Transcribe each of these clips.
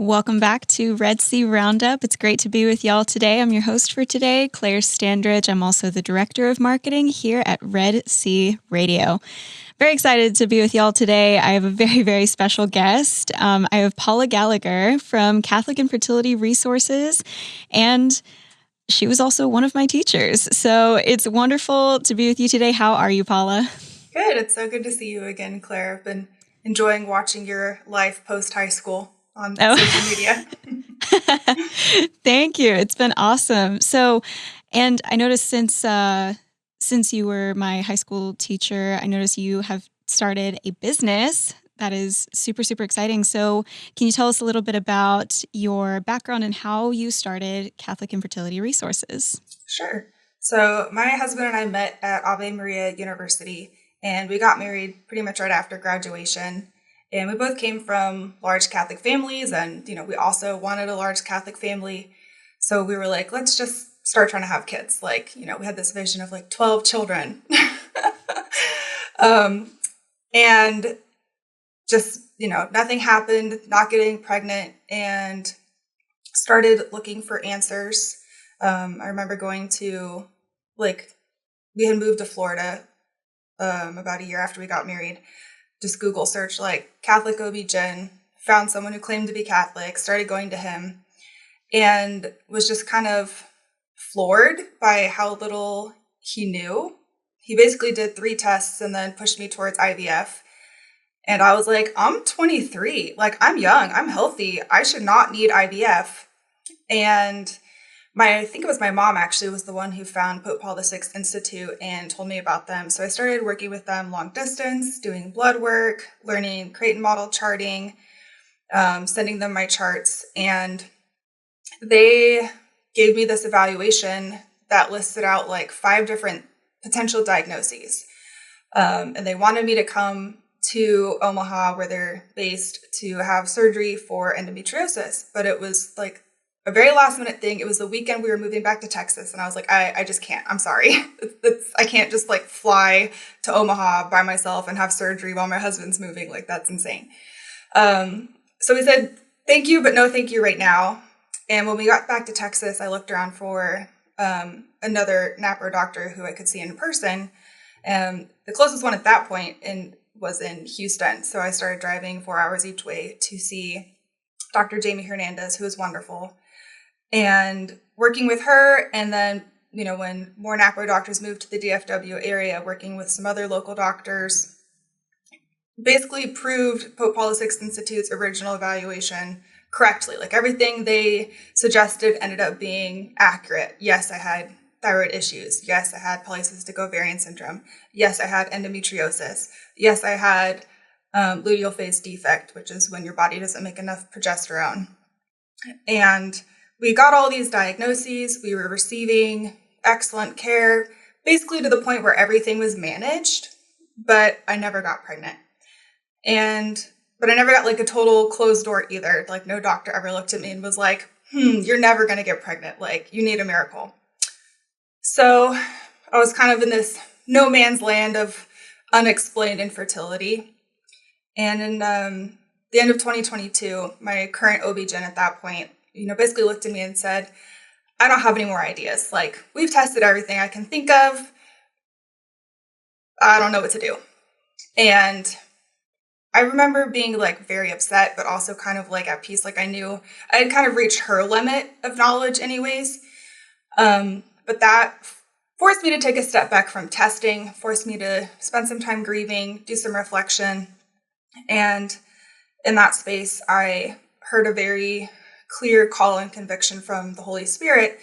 Welcome back to Red Sea Roundup. It's great to be with y'all today. I'm your host for today, Claire Standridge. I'm also the Director of Marketing here at Red Sea Radio. Very excited to be with y'all today. I have a very, very special guest. I have Paula Gallagher from Catholic Infertility Resources, and she was also one of my teachers. So it's wonderful to be with you today. How are you, Paula? Good. It's so good to see you again, Claire. I've been enjoying watching your life post-high school on social media. Thank you. It's been awesome. So, and I noticed since you were my high school teacher, I noticed you have started a business that is super, super exciting. So can you tell us a little bit about your background and how you started Catholic Infertility Resources? Sure. So my husband and I met at Ave Maria University, and we got married pretty much right after graduation. And we both came from large Catholic families, and, we also wanted a large Catholic family. So we were like, let's just start trying to have kids. Like, we had this vision of like 12 children. And just, nothing happened, not getting pregnant, and started looking for answers. I remember going to, we had moved to Florida about a year after we got married. Just Google search Catholic OB-GYN, found someone who claimed to be Catholic, started going to him, and was just kind of floored by how little he knew. He basically did 3 tests and then pushed me towards IVF. And I was like, I'm 23, I'm young, I'm healthy, I should not need IVF. And I think it was my mom actually was the one who found Pope Paul VI Institute and told me about them. So I started working with them long distance, doing blood work, learning Creighton model charting, sending them my charts. And they gave me this evaluation that listed out 5 different potential diagnoses. And they wanted me to come to Omaha, where they're based, to have surgery for endometriosis. But it was a very last minute thing. It was the weekend we were moving back to Texas, and I was like, I just can't. I'm sorry. I can't just fly to Omaha by myself and have surgery while my husband's moving. That's insane. So we said, thank you, but no thank you right now. And when we got back to Texas, I looked around for another NaPro doctor who I could see in person. And the closest one at that point was in Houston. So I started driving 4 hours each way to see Dr. Jamie Hernandez, who was wonderful. And working with her, and then, when more NaPro doctors moved to the DFW area, working with some other local doctors, basically proved Pope Paul VI Institute's original evaluation correctly. Everything they suggested ended up being accurate. Yes, I had thyroid issues. Yes, I had polycystic ovarian syndrome. Yes, I had endometriosis. Yes, I had luteal phase defect, which is when your body doesn't make enough progesterone. And we got all these diagnoses. We were receiving excellent care, basically to the point where everything was managed, but I never got pregnant. But I never got a total closed door either. No doctor ever looked at me and was like, you're never going to get pregnant. You need a miracle. So I was kind of in this no man's land of unexplained infertility. And in the end of 2022, my current OB-GYN at that point, basically looked at me and said, I don't have any more ideas. We've tested everything I can think of. I don't know what to do. And I remember being very upset, but also kind of at peace. I knew I had kind of reached her limit of knowledge anyways. But that forced me to take a step back from testing, forced me to spend some time grieving, do some reflection. And in that space, I heard a very clear call and conviction from the Holy Spirit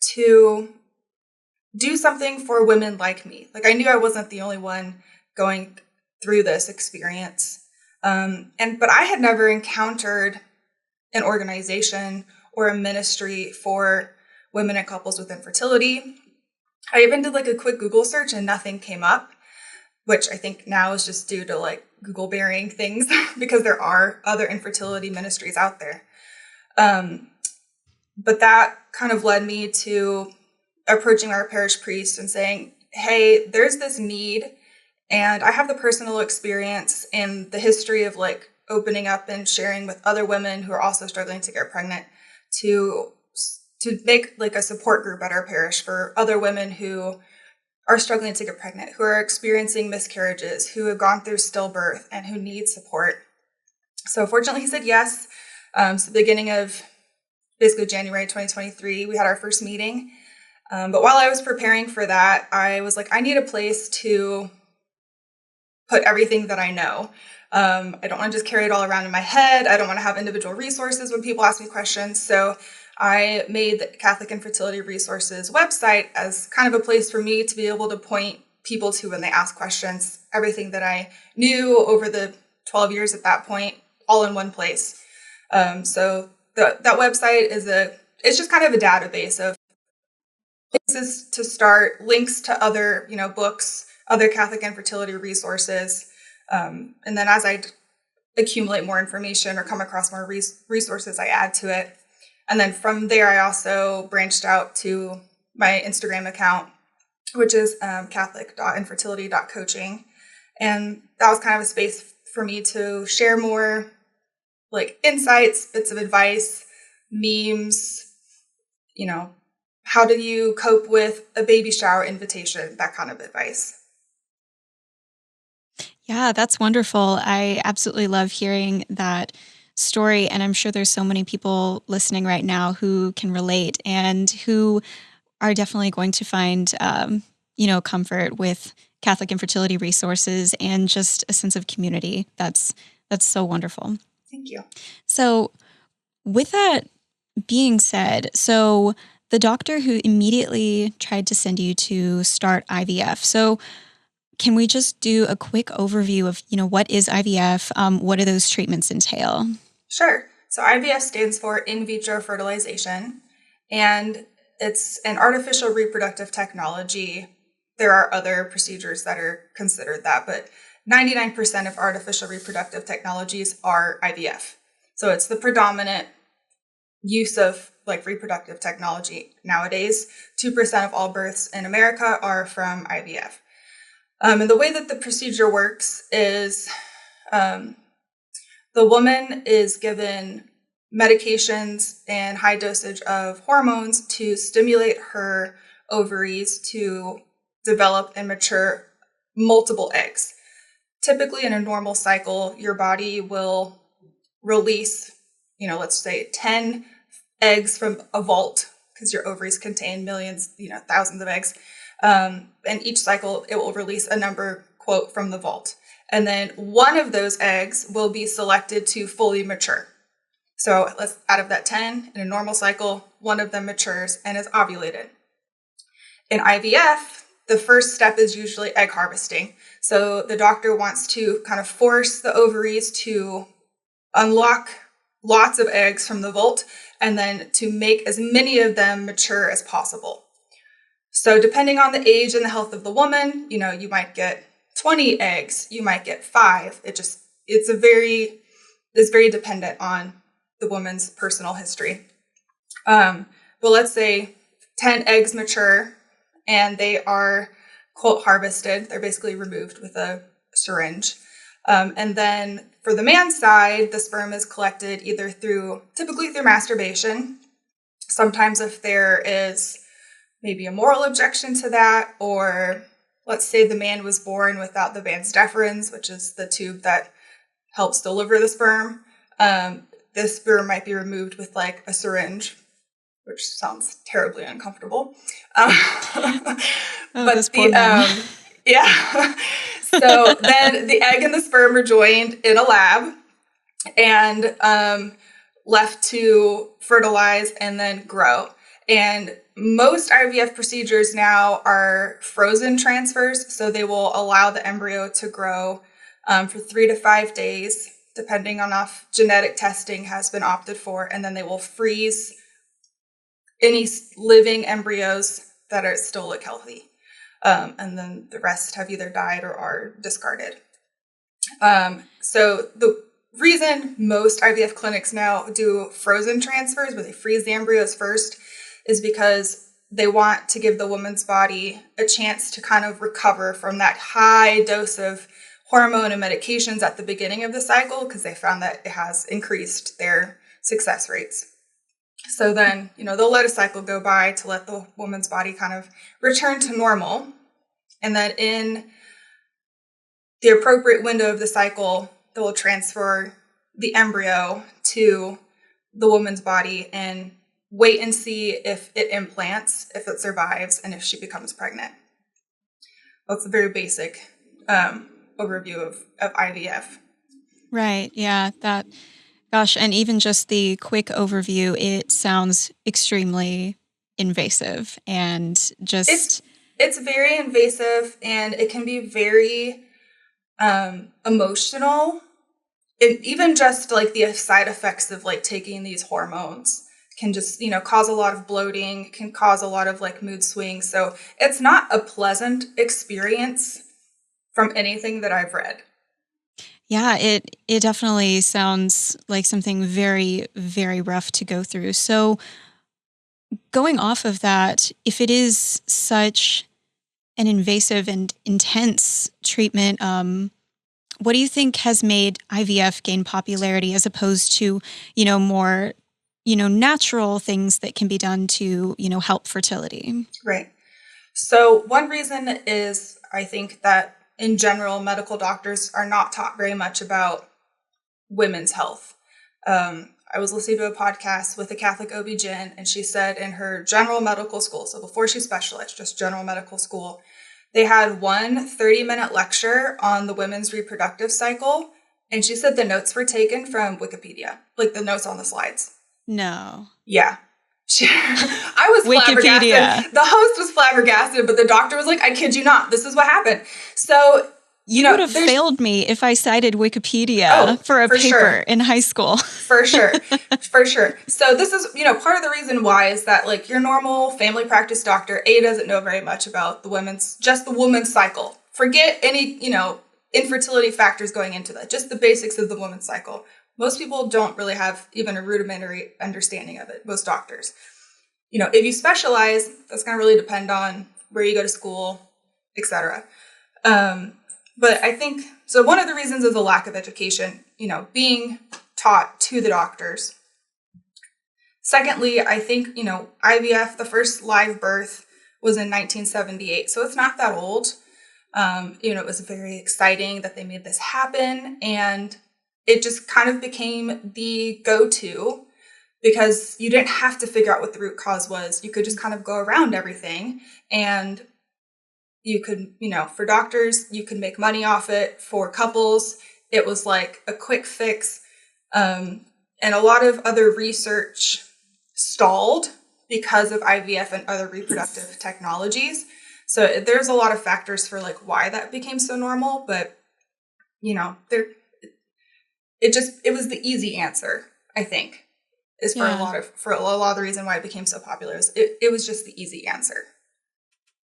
to do something for women like me. I knew I wasn't the only one going through this experience. But I had never encountered an organization or a ministry for women and couples with infertility. I even did a quick Google search and nothing came up, which I think now is just due to Google burying things because there are other infertility ministries out there. But that kind of led me to approaching our parish priest and saying, hey, there's this need, and I have the personal experience and the history of opening up and sharing with other women who are also struggling to get pregnant to make like a support group at our parish for other women who are struggling to get pregnant, who are experiencing miscarriages, who have gone through stillbirth and who need support. So fortunately, he said yes. So the beginning of basically January 2023, we had our first meeting. But while I was preparing for that, I was like, I need a place to put everything that I know. I don't want to just carry it all around in my head. I don't want to have individual resources when people ask me questions. So I made the Catholic Infertility Resources website as kind of a place for me to be able to point people to when they ask questions, everything that I knew over the 12 years at that point, all in one place. So that website it's just kind of a database of places to start, links to other, books, other Catholic infertility resources. And then as I accumulate more information or come across more resources, I add to it. And then from there, I also branched out to my Instagram account, which is catholic.infertility.coaching. And that was kind of a space for me to share more like insights, bits of advice, memes, how do you cope with a baby shower invitation, that kind of advice. Yeah, that's wonderful. I absolutely love hearing that story. And I'm sure there's so many people listening right now who can relate and who are definitely going to find, comfort with Catholic Infertility Resources and just a sense of community. That's so wonderful. Thank you. So with that being said, so the doctor who immediately tried to send you to start IVF. So can we just do a quick overview of, what is IVF? What do those treatments entail? Sure. So IVF stands for in vitro fertilization, and it's an artificial reproductive technology. There are other procedures that are considered that, but 99% of artificial reproductive technologies are IVF. So it's the predominant use of like reproductive technology nowadays. 2% of all births in America are from IVF. And the way that the procedure works is the woman is given medications and high dosage of hormones to stimulate her ovaries to develop and mature multiple eggs. Typically in a normal cycle, your body will release, let's say 10 eggs from a vault, because your ovaries contain millions, thousands of eggs. And each cycle, it will release a number, quote, from the vault. And then one of those eggs will be selected to fully mature. So out of that 10, in a normal cycle, one of them matures and is ovulated. In IVF, the first step is usually egg harvesting. So the doctor wants to kind of force the ovaries to unlock lots of eggs from the vault and then to make as many of them mature as possible. So depending on the age and the health of the woman, you might get 20 eggs, you might get 5. It's very dependent on the woman's personal history. But let's say 10 eggs mature and they are, quote, harvested. They're basically removed with a syringe. And then for the man's side, the sperm is collected either typically through masturbation. Sometimes if there is maybe a moral objection to that, or let's say the man was born without the vas deferens, which is the tube that helps deliver the sperm. This sperm might be removed with like a syringe, which sounds terribly uncomfortable. But yeah. So then the egg and the sperm are joined in a lab and left to fertilize and then grow. And most IVF procedures now are frozen transfers. So they will allow the embryo to grow for 3 to 5 days, depending on if genetic testing has been opted for. And then they will freeze any living embryos that are still look healthy. And then the rest have either died or are discarded. So the reason most IVF clinics now do frozen transfers, where they freeze the embryos first, is because they want to give the woman's body a chance to kind of recover from that high dose of hormone and medications at the beginning of the cycle because they found that it has increased their success rates. So then, they'll let a cycle go by to let the woman's body kind of return to normal. And then in the appropriate window of the cycle, they will transfer the embryo to the woman's body and wait and see if it implants, if it survives, and if she becomes pregnant. That's a very basic overview of IVF. Right. Yeah. Gosh, and even just the quick overview, it sounds extremely invasive and just... It's very invasive, and it can be very emotional. Even just like the side effects of like taking these hormones can just, cause a lot of bloating, can cause a lot of like mood swings. So it's not a pleasant experience from anything that I've read. Yeah, it definitely sounds like something very, very rough to go through. So going off of that, if it is such an invasive and intense treatment, what do you think has made IVF gain popularity as opposed to, more, natural things that can be done to, help fertility? Right. So one reason is I think that in general, medical doctors are not taught very much about women's health. I was listening to a podcast with a Catholic OB-GYN, and she said in her general medical school, so before she specialized, just general medical school, they had one 30-minute lecture on the women's reproductive cycle, and she said the notes were taken from Wikipedia, like the notes on the slides. No. Yeah. I was flabbergasted. The host was flabbergasted, but the doctor was like, I kid you not, this is what happened. So, you would have failed me if I cited Wikipedia for a paper in high school. For sure. For sure. So this is, part of the reason why is that like your normal family practice doctor, doesn't know very much about the woman's cycle. Forget any, infertility factors going into that, just the basics of the woman's cycle. Most people don't really have even a rudimentary understanding of it, most doctors. If you specialize, that's going to really depend on where you go to school, etc. But I think, so one of the reasons is a lack of education, being taught to the doctors. Secondly, I think, IVF, the first live birth was in 1978, so it's not that old. It was very exciting that they made this happen, and it just kind of became the go-to because you didn't have to figure out what the root cause was. You could just kind of go around everything, and you could, for doctors, you could make money off it. For couples, it was like a quick fix. And a lot of other research stalled because of IVF and other reproductive technologies. So there's a lot of factors for like why that became so normal, but it was the easy answer, I think, is for a lot of the reason why it became so popular. It was just the easy answer.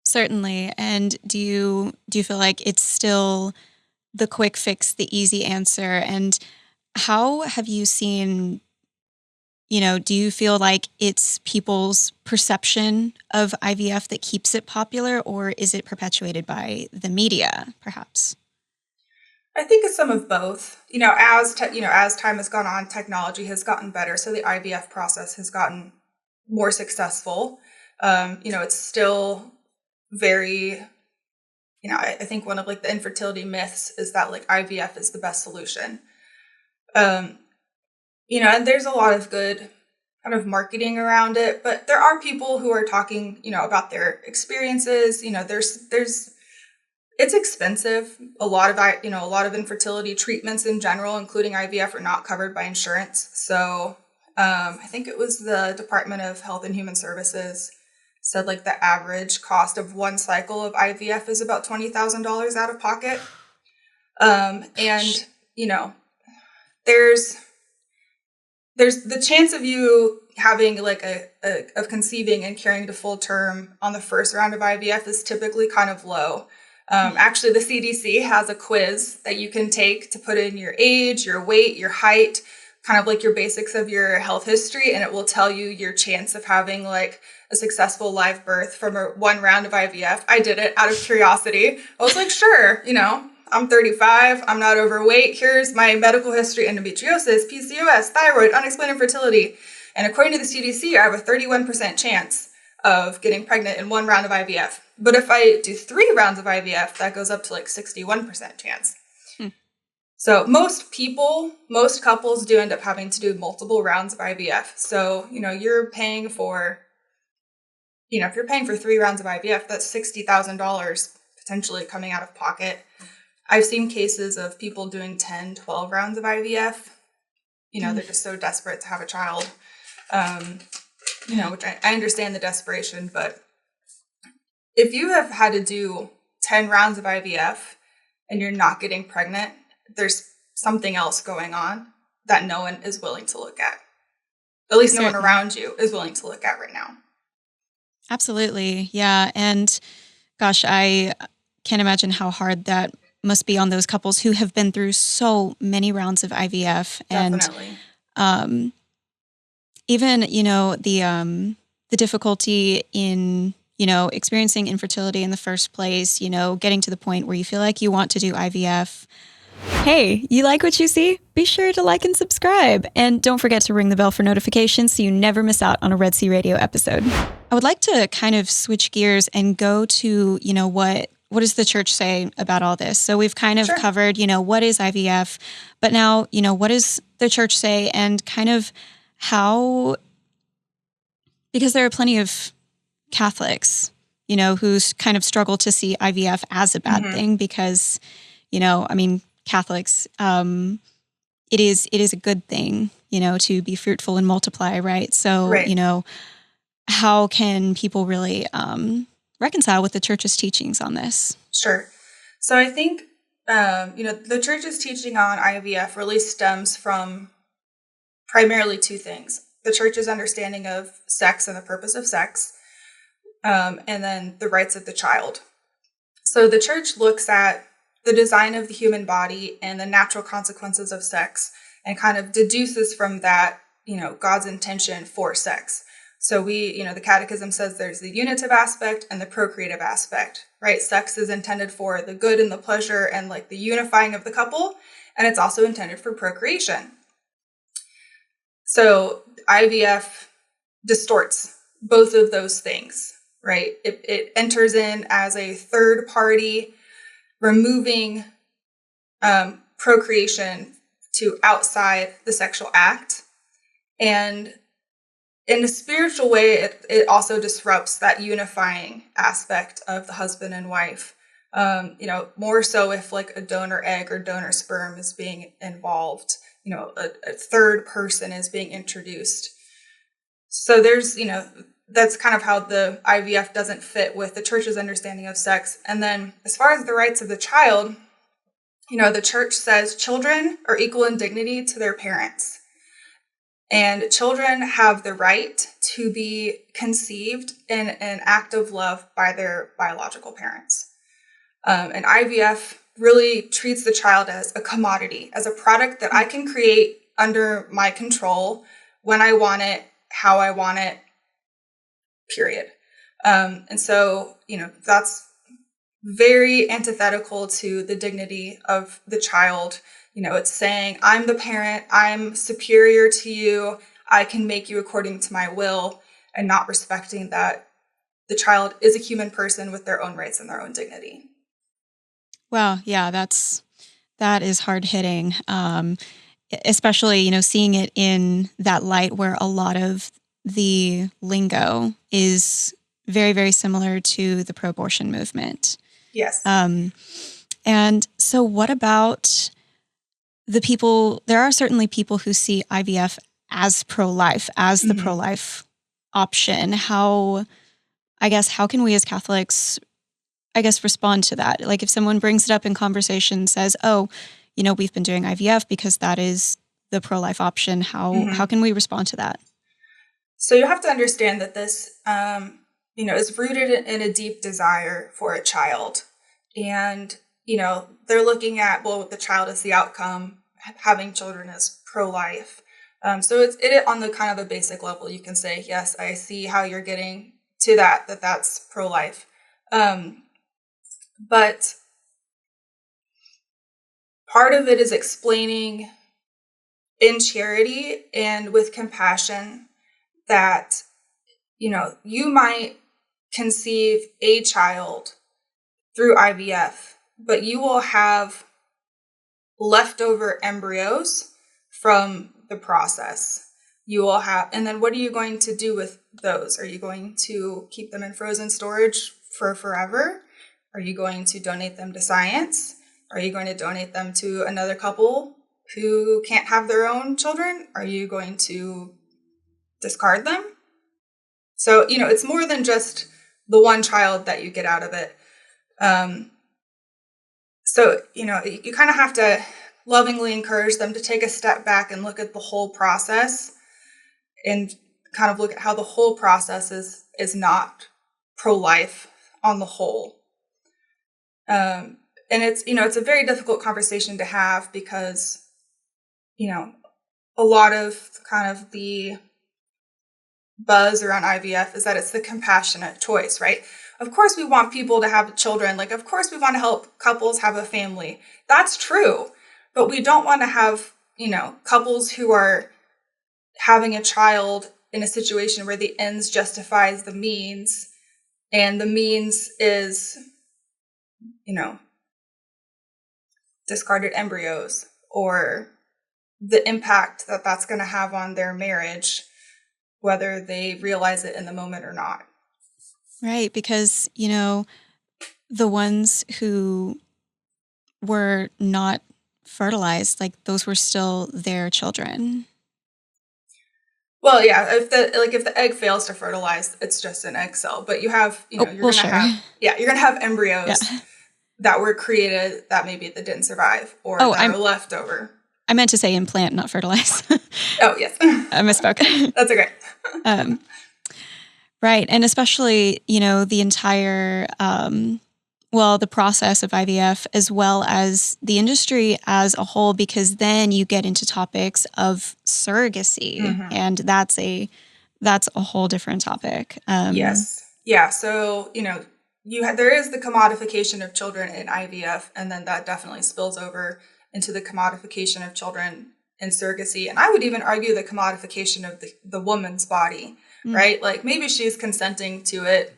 Certainly. And do you feel like it's still the quick fix, the easy answer? And how have you seen, do you feel like it's people's perception of IVF that keeps it popular, or is it perpetuated by the media, perhaps? I think it's some of both. As time has gone on, technology has gotten better, so the IVF process has gotten more successful. It's still very, I think one of like the infertility myths is that like IVF is the best solution. And there's a lot of good kind of marketing around it, but there are people who are talking, about their experiences. It's expensive. A lot of infertility treatments in general, including IVF, are not covered by insurance. So I think it was the Department of Health and Human Services said like the average cost of one cycle of IVF is about $20,000 out of pocket. There's the chance of you having like of conceiving and carrying to full term on the first round of IVF is typically kind of low. Actually, the CDC has a quiz that you can take to put in your age, your weight, your height, kind of like your basics of your health history, and it will tell you your chance of having like a successful live birth from one round of IVF. I did it out of curiosity. I was like, sure, I'm 35. I'm not overweight. Here's my medical history: endometriosis, PCOS, thyroid, unexplained infertility. And according to the CDC, I have a 31% chance of getting pregnant in one round of IVF. But if I do 3 rounds of IVF, that goes up to like 61% chance. So most couples do end up having to do multiple rounds of IVF. So, you're paying for, if you're paying for 3 rounds of IVF, that's $60,000 potentially coming out of pocket. I've seen cases of people doing 10, 12 rounds of IVF. They're just so desperate to have a child. Which I understand the desperation, but if you have had to do 10 rounds of IVF and you're not getting pregnant, there's something else going on that no one is willing to look at. At least no one around you is willing to look at right now. Absolutely. Yeah. And gosh, I can't imagine how hard that must be on those couples who have been through so many rounds of IVF. Definitely. And even, the difficulty in, experiencing infertility in the first place, getting to the point where you feel like you want to do IVF. Hey, you like what you see? Be sure to like and subscribe. And don't forget to ring the bell for notifications so you never miss out on a Red Sea Radio episode. I would like to kind of switch gears and go to, what does the church say about all this? So we've kind of covered, what is IVF, but now, what does the church say, and kind of how, because there are plenty of Catholics, who kind of struggle to see IVF as a bad thing because, Catholics, it is a good thing, to be fruitful and multiply, right? So, how can people really reconcile with the church's teachings on this? Sure. So I think, the church's teaching on IVF really stems from primarily 2 things: the church's understanding of sex and the purpose of sex, and then the rights of the child. So the church looks at the design of the human body and the natural consequences of sex and kind of deduces from that, God's intention for sex. So the catechism says there's the unitive aspect and the procreative aspect, right? Sex is intended for the good and the pleasure and like the unifying of the couple, and it's also intended for procreation. So IVF distorts both of those things, right? It enters in as a third party, removing procreation to outside the sexual act. And in a spiritual way, it also disrupts that unifying aspect of the husband and wife. More so if like a donor egg or donor sperm is being involved, a third person is being introduced. So there's, that's kind of how the IVF doesn't fit with the church's understanding of sex. And then as far as the rights of the child, the church says children are equal in dignity to their parents. And children have the right to be conceived in an act of love by their biological parents. And IVF really treats the child as a commodity, as a product that I can create under my control when I want it, how I want it, period. And so, that's very antithetical to the dignity of the child. It's saying, I'm the parent, I'm superior to you, I can make you according to my will, and not respecting that the child is a human person with their own rights and their own dignity. Well, yeah, that is hard hitting, especially, seeing it in that light where a lot of the lingo is very, very similar to the pro-abortion movement. Yes. And so what about the people? There are certainly people who see IVF as pro-life, as the pro-life option. How can we as Catholics, respond to that? Like if someone brings it up in conversation, says, oh, we've been doing IVF because that is the pro-life option. How can we respond to that? So you have to understand that this, is rooted in a deep desire for a child. And, they're looking at, well, the child is the outcome, having children is pro-life. So it's on the kind of a basic level. You can say, yes, I see how you're getting to that's pro-life. But part of it is explaining in charity and with compassion that, you might conceive a child through IVF, but you will have leftover embryos from the process. You will have, and then what are you going to do with those? Are you going to keep them in frozen storage for forever? Are you going to donate them to science? Are you going to donate them to another couple who can't have their own children? Are you going to discard them? So, it's more than just the one child that you get out of it. So, you kind of have to lovingly encourage them to take a step back and look at the whole process and kind of look at how the whole process is not pro-life on the whole. And it's a very difficult conversation to have because, a lot of kind of the buzz around IVF is that it's the compassionate choice, right? Of course we want people to have children. Like, of course we want to help couples have a family. That's true. But we don't want to have, couples who are having a child in a situation where the ends justifies the means, and the means is, discarded embryos or the impact that that's going to have on their marriage, whether they realize it in the moment or not. Right, because, the ones who were not fertilized, like those were still their children. Well, yeah, if the egg fails to fertilize, it's just an egg cell, but you have, you're going to have embryos that were created that maybe that didn't survive or that are left over. I meant to say implant, not fertilize. Oh, yes. I misspoke. That's okay. Right. And especially, the entire, the process of IVF as well as the industry as a whole, because then you get into topics of surrogacy, and that's a whole different topic. Yes. Yeah. So, there is the commodification of children in IVF, and then that definitely spills over into the commodification of children in surrogacy. And I would even argue the commodification of the woman's body, right? Like maybe she's consenting to it,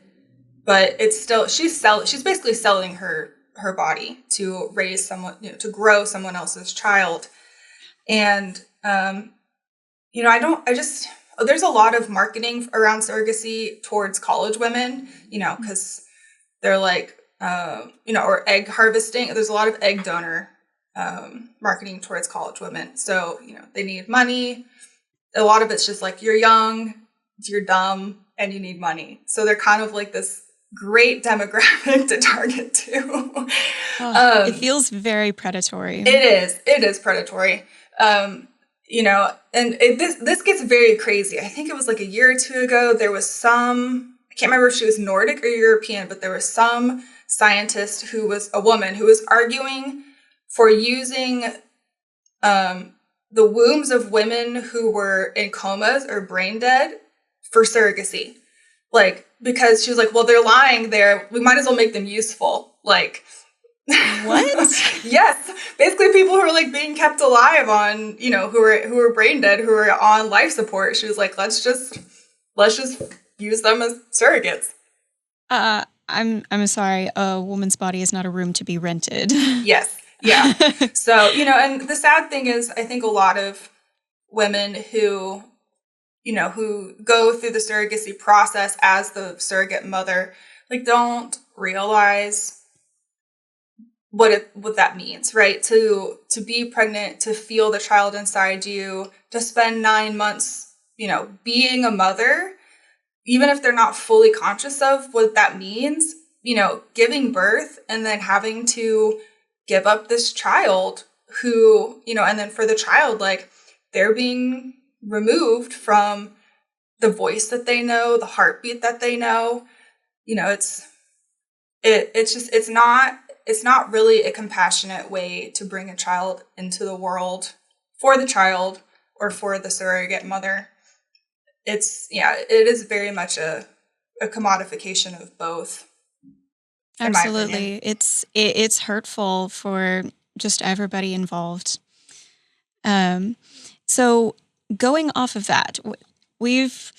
but it's still, she's basically selling her body to raise someone, to grow someone else's child. And, there's a lot of marketing around surrogacy towards college women, because they're like, or egg harvesting. There's a lot of egg donor marketing towards college women. So, they need money. A lot of it's just like, you're young, you're dumb, and you need money. So they're kind of like this great demographic to target to. It feels very predatory. It is predatory. And this gets very crazy. I think it was like a year or two ago, there was I can't remember if she was Nordic or European, but there was some scientist who was a woman who was arguing for using the wombs of women who were in comas or brain dead for surrogacy. Like, because she was like, well, they're lying there. We might as well make them useful. Like, what? Yes. Basically people who are like being kept alive on, who are brain dead, who are on life support. She was like, let's just use them as surrogates. I'm sorry. A woman's body is not a room to be rented. Yes. Yeah. So, and the sad thing is, I think a lot of women who go through the surrogacy process as the surrogate mother, like, don't realize what that means, right? To be pregnant, to feel the child inside you, to spend 9 months, being a mother, even if they're not fully conscious of what that means, giving birth and then having to give up this child who, and then for the child, like, they're being removed from the voice that they know, the heartbeat that they know. It's not really a compassionate way to bring a child into the world for the child or for the surrogate mother. It is very much a commodification of both. Absolutely. It's hurtful for just everybody involved. So going off of that, we've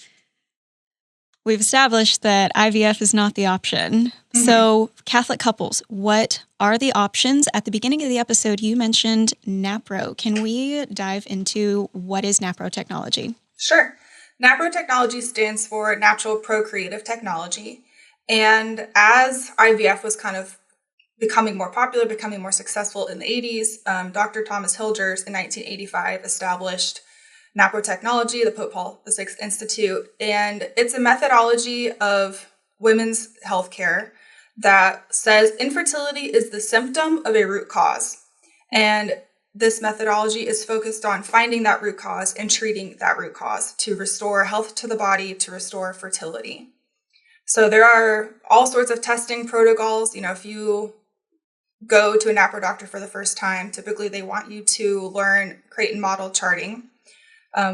established that IVF is not the option. Mm-hmm. So Catholic couples, what are the options? At the beginning of the episode, you mentioned NaPro. Can we dive into what is NaPro technology? Sure. NaPro Technology stands for Natural Procreative Technology. And as IVF was kind of becoming more popular, becoming more successful in the 80s, Dr. Thomas Hilgers in 1985 established NaPro Technology, the Pope Paul VI Institute, and it's a methodology of women's healthcare that says infertility is the symptom of a root cause. And this methodology is focused on finding that root cause and treating that root cause to restore health to the body, to restore fertility. So there are all sorts of testing protocols. If you go to a NaPro doctor for the first time, typically they want you to learn Creighton model charting,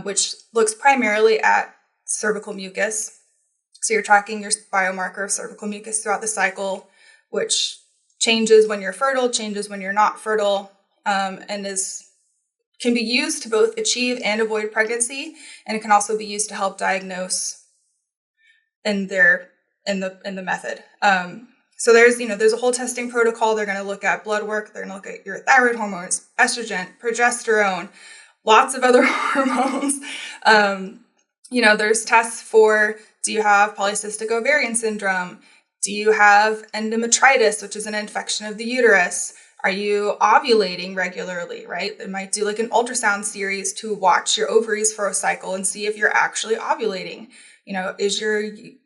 which looks primarily at cervical mucus. So you're tracking your biomarker of cervical mucus throughout the cycle, which changes when you're fertile, changes when you're not fertile, and can be used to both achieve and avoid pregnancy, and it can also be used to help diagnose in the method. So there's a whole testing protocol. They're going to look at blood work. They're going to look at your thyroid hormones, estrogen, progesterone, lots of other hormones. There's tests for, do you have polycystic ovarian syndrome? Do you have endometritis, which is an infection of the uterus? Are you ovulating regularly, right? They might do like an ultrasound series to watch your ovaries for a cycle and see if you're actually ovulating. Is your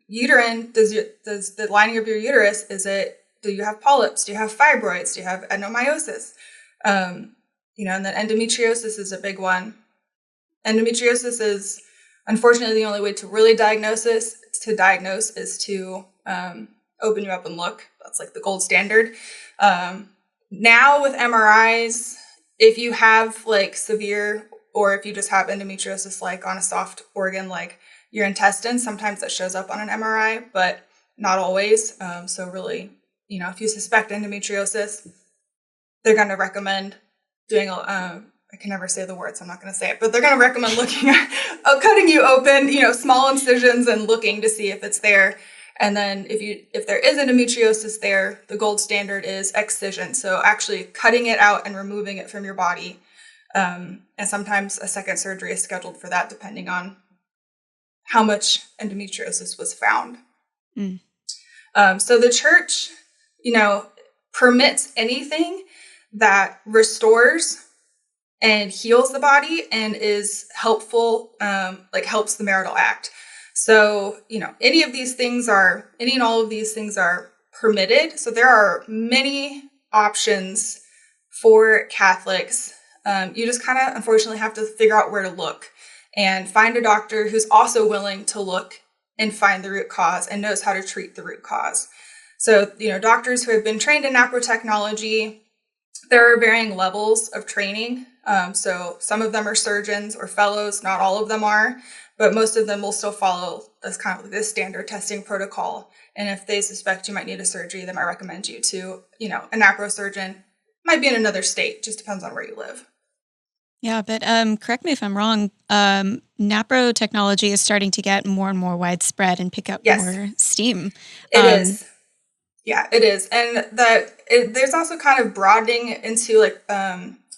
uterine, does the lining of your uterus, do you have polyps? Do you have fibroids? Do you have adenomyosis? And then endometriosis is a big one. Endometriosis is unfortunately the only way to really diagnose is to open you up and look. That's like the gold standard. Now with MRIs, if you have like severe, or if you just have endometriosis like on a soft organ like your intestines, sometimes that shows up on an MRI, but not always. So really, if you suspect endometriosis, they're going to recommend doing I can never say the word, so I'm not going to say it, but they're going to recommend looking at cutting you open, small incisions and looking to see if it's there. And then if there is endometriosis there, the gold standard is excision. So actually cutting it out and removing it from your body. And sometimes a second surgery is scheduled for that, depending on how much endometriosis was found. Mm. So the church, permits anything that restores and heals the body and is helpful, helps the marital act. So, any and all of these things are permitted. So there are many options for Catholics. You just kind of, unfortunately, have to figure out where to look and find a doctor who's also willing to look and find the root cause and knows how to treat the root cause. So, doctors who have been trained in NaPro technology, there are varying levels of training. So some of them are surgeons or fellows, not all of them are, but most of them will still follow this kind of this standard testing protocol. And if they suspect you might need a surgery, they might recommend you to, a NaPro surgeon. Might be in another state, just depends on where you live. Yeah, but correct me if I'm wrong, NaPro technology is starting to get more and more widespread and pick up more steam. It is. Yeah, it is. And there's also kind of broadening into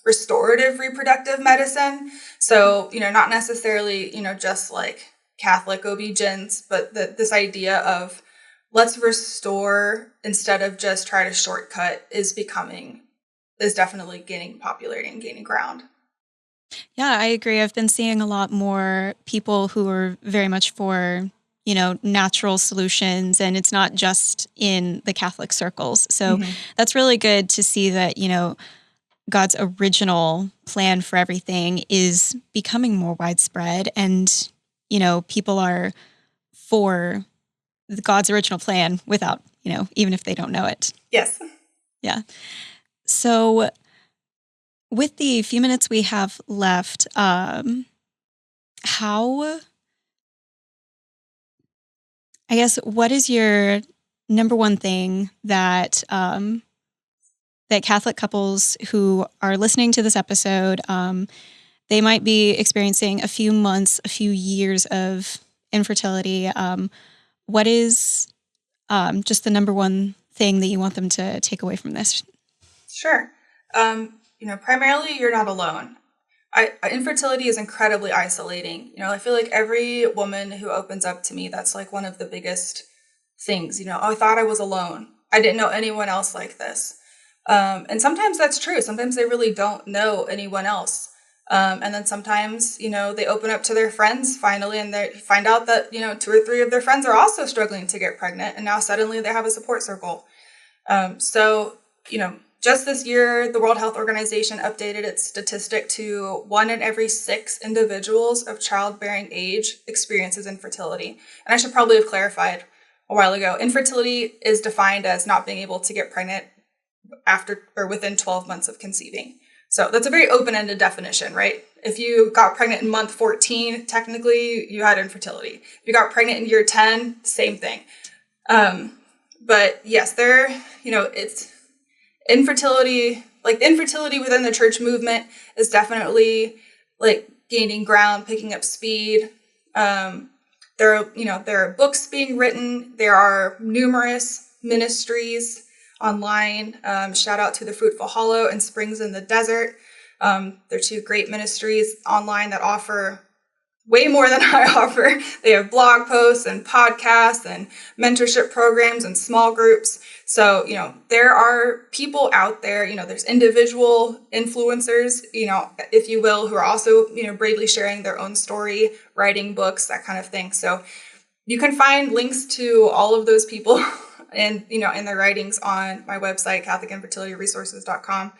restorative reproductive medicine. So, not necessarily, just like Catholic OB-GYNs, but this idea of let's restore instead of just try to shortcut is definitely gaining popularity and gaining ground. Yeah, I agree. I've been seeing a lot more people who are very much for, natural solutions, and it's not just in the Catholic circles. So that's really good to see that, God's original plan for everything is becoming more widespread, and, people are for God's original plan without, even if they don't know it. Yes. Yeah. So with the few minutes we have left, what is your number one thing that that Catholic couples who are listening to this episode, they might be experiencing a few months, a few years of infertility. What is just the number one thing that you want them to take away from this? Sure. Primarily you're not alone. Infertility is incredibly isolating. I feel like every woman who opens up to me, that's like one of the biggest things, I thought I was alone. I didn't know anyone else like this. And sometimes that's true. Sometimes they really don't know anyone else. And then sometimes, they open up to their friends finally, and they find out that, 2 or 3 of their friends are also struggling to get pregnant. And now suddenly they have a support circle. Just this year, the World Health Organization updated its statistic to 1 in every 6 individuals of childbearing age experiences infertility. And I should probably have clarified a while ago. Infertility is defined as not being able to get pregnant after or within 12 months of conceiving. So that's a very open-ended definition, right? If you got pregnant in month 14, technically you had infertility. If you got pregnant in year 10, same thing. But yes, it's infertility, like the infertility within the church movement is definitely like gaining ground, picking up speed. There are books being written. There are numerous ministries online. Shout out to the Fruitful Hollow and Springs in the Desert. They're 2 great ministries online that offer way more than I offer. They have blog posts and podcasts and mentorship programs and small groups. So, there are people out there, there's individual influencers, if you will, who are also, bravely sharing their own story, writing books, that kind of thing. So you can find links to all of those people and, in their writings on my website, CatholicInfertilityResources.com.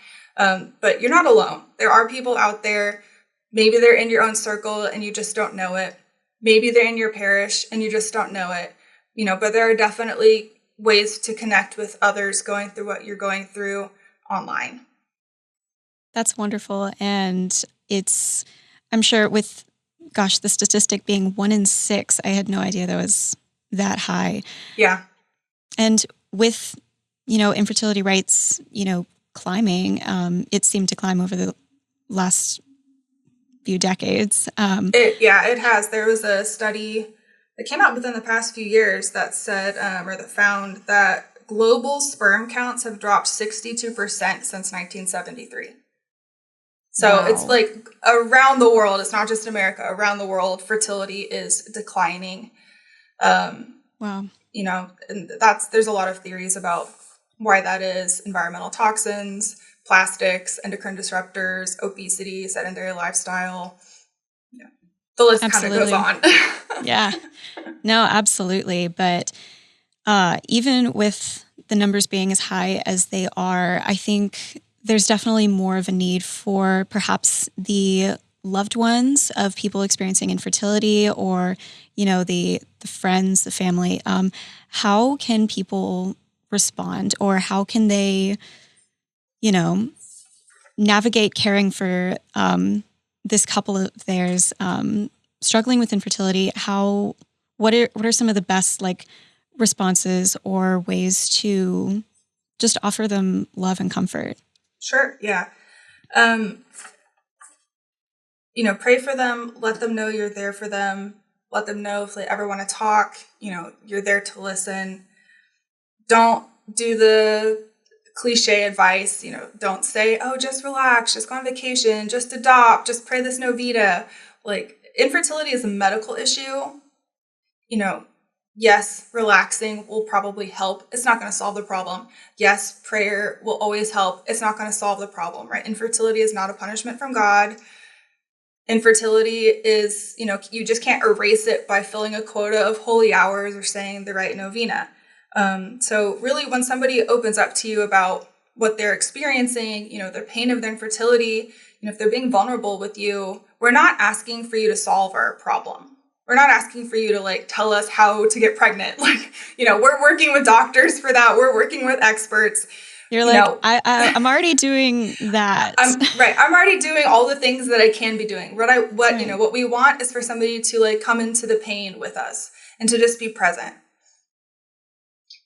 But you're not alone. There are people out there. Maybe they're in your own circle and you just don't know it. Maybe they're in your parish and you just don't know it. But there are definitely ways to connect with others going through what you're going through online. That's wonderful. And I'm sure with, the statistic being 1 in 6, I had no idea that was that high. Yeah. And with, infertility rates, climbing, it seemed to climb over the last few decades. It has. There was a study that came out within the past few years that said, or that found that global sperm counts have dropped 62% since 1973. So wow. It's like around the world, it's not just America, around the world, fertility is declining. Wow. And there's a lot of theories about why that is: environmental toxins, plastics, endocrine disruptors, obesity, sedentary lifestyle. The list kind of goes on. Yeah. No, absolutely. But even with the numbers being as high as they are, I think there's definitely more of a need for perhaps the loved ones of people experiencing infertility, or, the friends, the family. How can people respond, or how can they, navigate caring for this couple of theirs struggling with infertility? What are some of the best responses or ways to just offer them love and comfort? Sure. Yeah. Pray for them, let them know you're there for them, let them know if they ever want to talk, you're there to listen. Don't do the cliche advice, don't say, oh, just relax, just go on vacation, just adopt, just pray this novena. Infertility is a medical issue. Yes, relaxing will probably help. It's not going to solve the problem. Yes, prayer will always help. It's not going to solve the problem, right? Infertility is not a punishment from God. Infertility is, you just can't erase it by filling a quota of holy hours or saying the right novena. So really, when somebody opens up to you about what they're experiencing, their pain of their infertility, if they're being vulnerable with you, we're not asking for you to solve our problem. We're not asking for you to tell us how to get pregnant. We're working with doctors for that. We're working with experts. You're I'm already doing that. I'm already doing all the things that I can be doing. What we want is for somebody to come into the pain with us and to just be present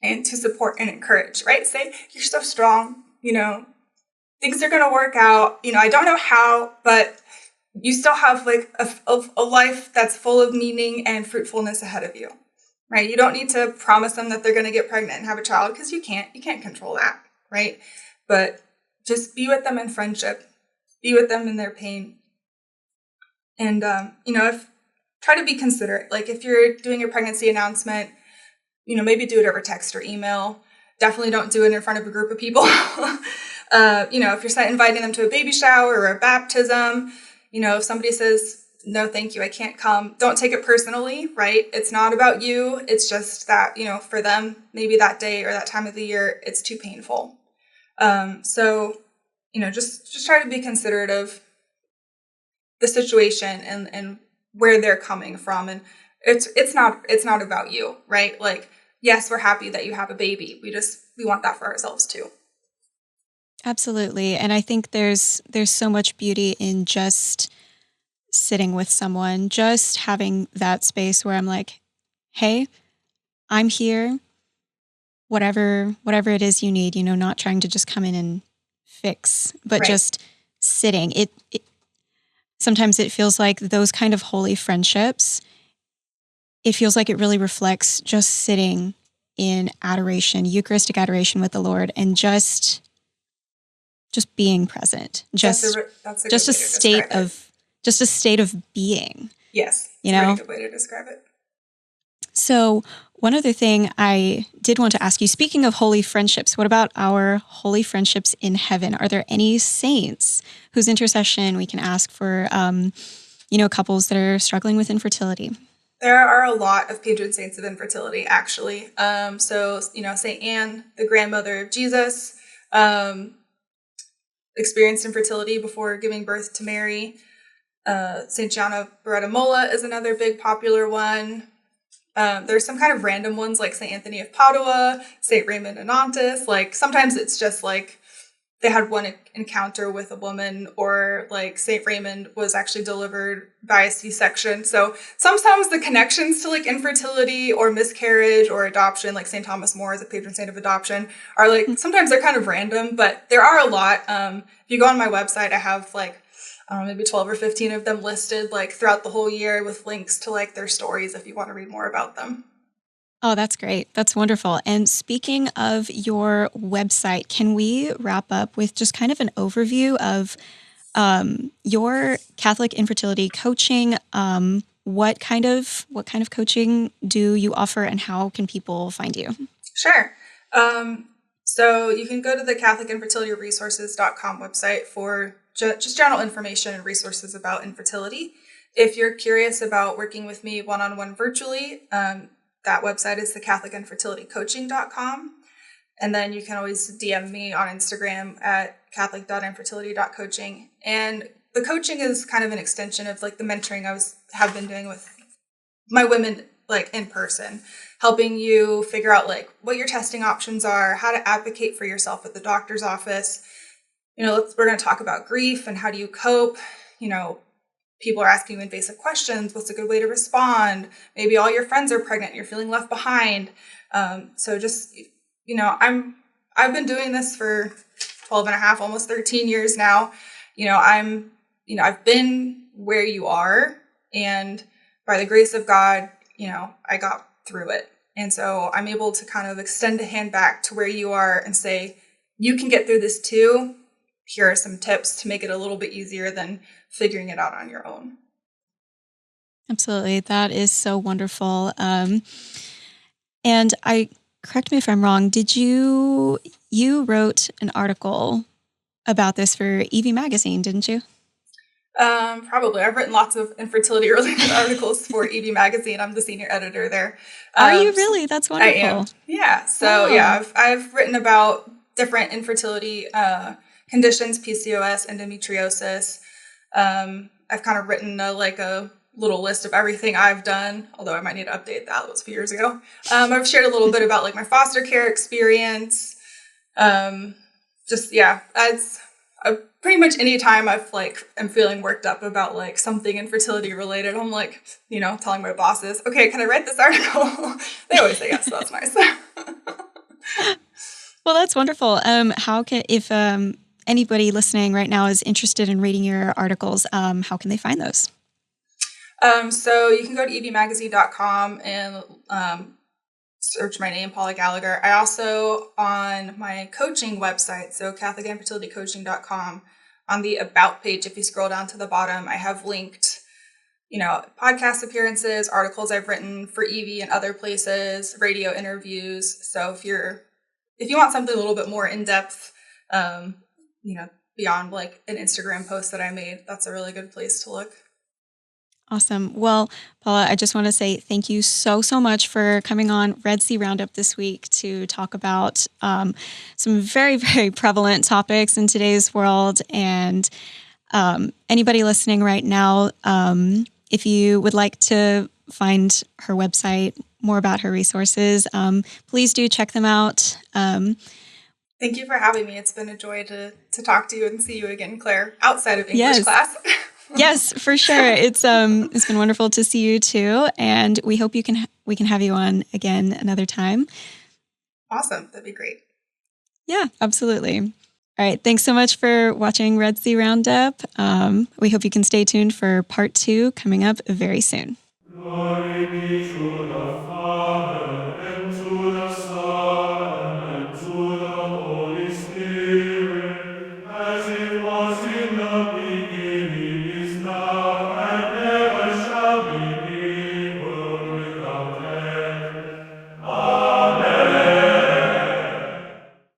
and to support and encourage, right? Say, you're so strong, things are going to work out. I don't know how, but you still have like a life that's full of meaning and fruitfulness ahead of you, right? You don't need to promise them that they're going to get pregnant and have a child, because you can't control that, right? But just be with them in friendship, be with them in their pain. And, try to be considerate. Like if you're doing a pregnancy announcement, maybe do it over text or email. Definitely don't do it in front of a group of people. If you're inviting them to a baby shower or a baptism, if somebody says, no, thank you, I can't come, don't take it personally, right? It's not about you. It's just that, for them, maybe that day or that time of the year, it's too painful. Just try to be considerate of the situation and where they're coming from. And it's not about you, right? Like, yes, we're happy that you have a baby. We want that for ourselves too. Absolutely. And I think there's so much beauty in just sitting with someone, just having that space where I'm like, hey, I'm here, whatever it is you need, not trying to just come in and fix, but just sitting. It sometimes it feels like those kind of holy friendships, it feels like it really reflects just sitting in adoration, Eucharistic adoration with the Lord, and just being present. That's a state of being. Yes. That's a really good way to describe it. So one other thing I did want to ask you, speaking of holy friendships, what about our holy friendships in heaven? Are there any saints whose intercession we can ask for, couples that are struggling with infertility? There are a lot of patron saints of infertility, actually. St. Anne, the grandmother of Jesus, experienced infertility before giving birth to Mary. St. Gianna Beretta Molla is another big popular one. There's some kind of random ones like St. Anthony of Padua, St. Raymond of Nantes. Like sometimes it's just like they had one encounter with a woman, or like St. Raymond was actually delivered by a C-section. So sometimes the connections to like infertility or miscarriage or adoption, like St. Thomas More is a patron saint of adoption, are like, sometimes they're kind of random, but there are a lot. If you go on my website, I have like, maybe 12 or 15 of them listed like throughout the whole year with links to like their stories if you want to read more about them. Oh, that's great. That's wonderful. And speaking of your website, can we wrap up with just kind of an overview of your Catholic infertility coaching? What kind of coaching do you offer, and how can people find you? Sure. So you can go to the CatholicInfertilityResources.com website for just general information and resources about infertility. If you're curious about working with me one-on-one virtually, that website is the CatholicInfertilityCoaching.com. And then you can always DM me on Instagram at Catholic.infertility.coaching. And the coaching is kind of an extension of like the mentoring have been doing with my women, like in person, helping you figure out like what your testing options are, how to advocate for yourself at the doctor's office. We're going to talk about grief and how do you cope. People are asking you invasive questions. What's a good way to respond? Maybe all your friends are pregnant and you're feeling left behind. So just, I've been doing this for 12 and a half, almost 13 years now. I've been where you are, and by the grace of God, I got through it. And so I'm able to kind of extend a hand back to where you are and say, you can get through this too. Here are some tips to make it a little bit easier than figuring it out on your own. Absolutely. That is so wonderful. And correct me if I'm wrong, you wrote an article about this for EV Magazine, didn't you? Probably. I've written lots of infertility related articles for EV Magazine. I'm the senior editor there. Are you really? That's wonderful. I am. Yeah. So I've written about different infertility conditions, PCOS, endometriosis. I've kind of written a little list of everything I've done, although I might need to update that. That was a few years ago. I've shared a little bit about like my foster care experience. Pretty much any time I'm feeling worked up about like something infertility related, I'm like, telling my bosses, okay, can I write this article? They always say yes, so that's nice. Well, that's wonderful. anybody listening right now is interested in reading your articles, how can they find those? So you can go to evmagazine.com and search my name, Paula Gallagher. I also, on my coaching website, so CatholicInfertilityCoaching.com, on the About page, if you scroll down to the bottom, I have linked, podcast appearances, articles I've written for EV and other places, radio interviews. So if you want something a little bit more in depth, beyond like an Instagram post that I made, that's a really good place to look. Awesome. Well, Paula, I just want to say thank you so much for coming on Red Sea Roundup this week to talk about some very, very prevalent topics in today's world. And anybody listening right now, if you would like to find her website, more about her resources, please do check them out. Thank you for having me. It's been a joy to talk to you and see you again, Claire, outside of English class. Yes, for sure. It's been wonderful to see you too, and we hope we can have you on again another time. Awesome, that'd be great. Yeah, absolutely. All right, thanks so much for watching Red Sea Roundup. We hope you can stay tuned for part 2 coming up very soon. Glory be to the